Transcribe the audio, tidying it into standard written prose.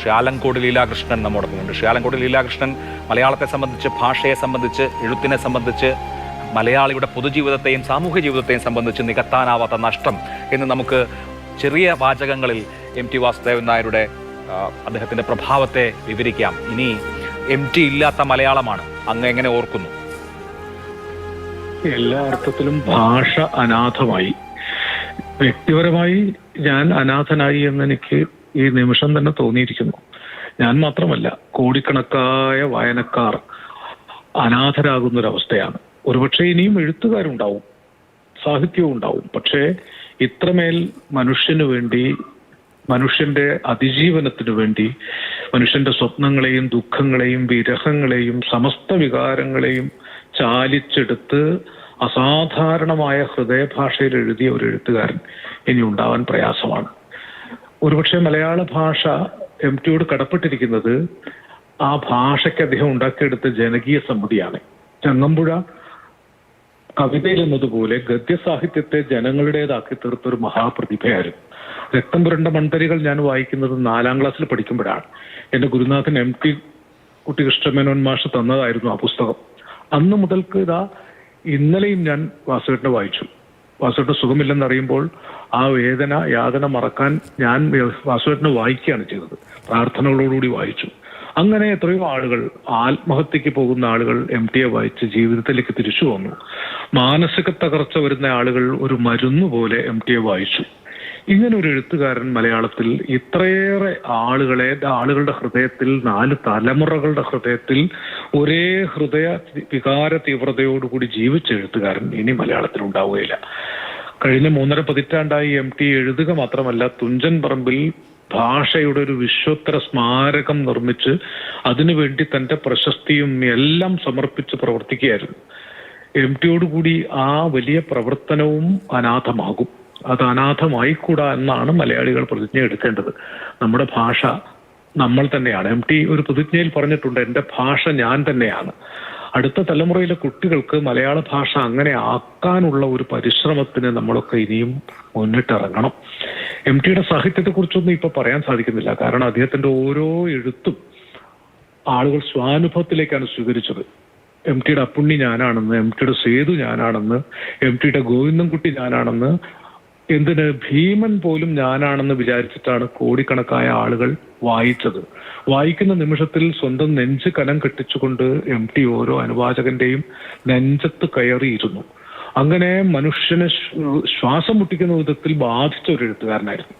ശ്രീ ആലങ്കോട് ലീലാകൃഷ്ണൻ നമ്മോടൊപ്പമുണ്ട്. ശ്രീ ആലങ്കോട് ലീലാകൃഷ്ണൻ മലയാളത്തെ സംബന്ധിച്ച്, ഭാഷയെ സംബന്ധിച്ച്, എഴുത്തിനെ സംബന്ധിച്ച്, മലയാളിയുടെ പൊതുജീവിതത്തെയും സാമൂഹ്യ ജീവിതത്തെയും സംബന്ധിച്ച് നികത്താനാവാത്ത നഷ്ടം എന്ന് നമുക്ക് ചെറിയ വാചകങ്ങളിൽ MT വാസുദേവൻ നായരുടെ അദ്ദേഹത്തിൻ്റെ പ്രഭാവത്തെ വിവരിക്കാം. ഇനി MT ഇല്ലാത്ത മലയാളമാണ് അങ്ങ് എങ്ങനെ ഓർക്കുന്നു? എല്ലാ അർത്ഥത്തിലും ഭാഷ അനാഥമായി. വ്യക്തിപരമായി ഞാൻ അനാഥനായി എന്നെനിക്ക് ഈ നിമിഷം തന്നെ തോന്നിയിരിക്കുന്നു. ഞാൻ മാത്രമല്ല, കോടിക്കണക്കായ വായനക്കാർ അനാഥരാകുന്നൊരവസ്ഥയാണ്. ഒരുപക്ഷെ ഇനിയും എഴുത്തുകാരുണ്ടാവും, സാഹിത്യവും ഉണ്ടാവും. പക്ഷേ ഇത്രമേൽ മനുഷ്യന് വേണ്ടി, മനുഷ്യന്റെ അതിജീവനത്തിനു വേണ്ടി, മനുഷ്യന്റെ സ്വപ്നങ്ങളെയും ദുഃഖങ്ങളെയും വിരഹങ്ങളെയും സമസ്ത വികാരങ്ങളെയും ചാലിച്ചെടുത്ത് അസാധാരണമായ ഹൃദയഭാഷയിൽ എഴുതിയ ഒരു എഴുത്തുകാരൻ ഇനി ഉണ്ടാവാൻ പ്രയാസമാണ്. ഒരുപക്ഷെ മലയാള ഭാഷ MTയോട് കടപ്പെട്ടിരിക്കുന്നത് ആ ഭാഷയ്ക്ക് അദ്ദേഹം ഉണ്ടാക്കിയെടുത്ത ജനകീയ സമ്മതിയാണ്. ചങ്ങമ്പുഴ കവിതയിൽ എന്നതുപോലെ ഗദ്യസാഹിത്യത്തെ ജനങ്ങളുടേതാക്കി തീർത്തൊരു മഹാപ്രതിഭയായിരുന്നു. രക്തം പുരണ്ട മൺതരികൾ ഞാൻ വായിക്കുന്നത് 4ാം ക്ലാസ്സിൽ പഠിക്കുമ്പോഴാണ്. എൻ്റെ ഗുരുനാഥൻ MT കുട്ടികൃഷ്ണമേനോൻ മാഷ് തന്നതായിരുന്നു ആ പുസ്തകം. അന്ന് മുതൽക്ക് ഇന്നലെയും ഞാൻ വാസുവേട്ടനെ വായിച്ചു. വാസുവേട്ടന് സുഖമില്ലെന്നറിയുമ്പോൾ ആ യാതന മറക്കാൻ ഞാൻ വാസുവേട്ടനെ വായിക്കുകയാണ് ചെയ്തത്. പ്രാർത്ഥനകളോടുകൂടി വായിച്ചു. അങ്ങനെ എത്രയോ ആളുകൾ, ആത്മഹത്യക്ക് പോകുന്ന ആളുകൾ MTയെ വായിച്ച് ജീവിതത്തിലേക്ക് തിരിച്ചു വന്നു. മാനസിക തകർച്ച വരുന്ന ആളുകൾ ഒരു മരുന്ന് പോലെ MTയെ വായിച്ചു. ഇങ്ങനെ ഒരു എഴുത്തുകാരൻ മലയാളത്തിൽ ഇത്രയേറെ ആളുകളുടെ ഹൃദയത്തിൽ, 4 തലമുറകളുടെ ഹൃദയത്തിൽ ഒരേ വികാര തീവ്രതയോടുകൂടി ജീവിച്ച എഴുത്തുകാരൻ ഇനി മലയാളത്തിൽ ഉണ്ടാവുകയില്ല. കഴിഞ്ഞ 3.5 പതിറ്റാണ്ടായി MT എഴുതുക മാത്രമല്ല, തുഞ്ചൻ പറമ്പിൽ ഭാഷയുടെ ഒരു വിശ്വോത്തര സ്മാരകം നിർമ്മിച്ച് അതിനുവേണ്ടി തന്റെ പ്രശസ്തിയും എല്ലാം സമർപ്പിച്ച് പ്രവർത്തിക്കുകയായിരുന്നു. MTയോടുകൂടി ആ വലിയ പ്രവർത്തനവും അനാഥമാകും. അത് അനാഥമായിക്കൂടാ എന്നാണ് മലയാളികൾ പ്രതിജ്ഞ എടുക്കേണ്ടത്. നമ്മുടെ ഭാഷ നമ്മൾ തന്നെയാണ്. MT ഒരു പ്രതിജ്ഞയിൽ പറഞ്ഞിട്ടുണ്ട്, എൻ്റെ ഭാഷ ഞാൻ തന്നെയാണ്. അടുത്ത തലമുറയിലെ കുട്ടികൾക്ക് മലയാള ഭാഷ അങ്ങനെ ആക്കാനുള്ള ഒരു പരിശ്രമത്തിന് നമ്മളൊക്കെ ഇനിയും മുന്നിട്ടിറങ്ങണം. MTയുടെ സാഹിത്യത്തെക്കുറിച്ചൊന്നും ഇപ്പൊ പറയാൻ സാധിക്കുന്നില്ല. കാരണം അദ്ദേഹത്തിന്റെ ഓരോ എഴുത്തും ആളുകൾ സ്വാനുഭവത്തിലേക്കാണ് സ്വീകരിച്ചത്. MTയുടെ അപ്പുണ്ണി ഞാനാണെന്ന്, MTയുടെ സേതു ഞാനാണെന്ന്, MTയുടെ ഗോവിന്ദൻകുട്ടി ഞാനാണെന്ന്, എന്തിന് ഭീമൻ പോലും ഞാനാണെന്ന് വിചാരിച്ചിട്ടാണ് കോടിക്കണക്കായ ആളുകൾ വായിച്ചത്. വായിക്കുന്ന നിമിഷത്തിൽ സ്വന്തം നെഞ്ച് കനം കെട്ടിച്ചുകൊണ്ട് MT ഓരോ അനുവാചകന്റെയും നെഞ്ചത്ത് കയറിയിരുന്നു. അങ്ങനെ മനുഷ്യനെ ശ്വാസം മുട്ടിക്കുന്ന വിധത്തിൽ ബാധിച്ച ഒരു എഴുത്തുകാരനായിരുന്നു.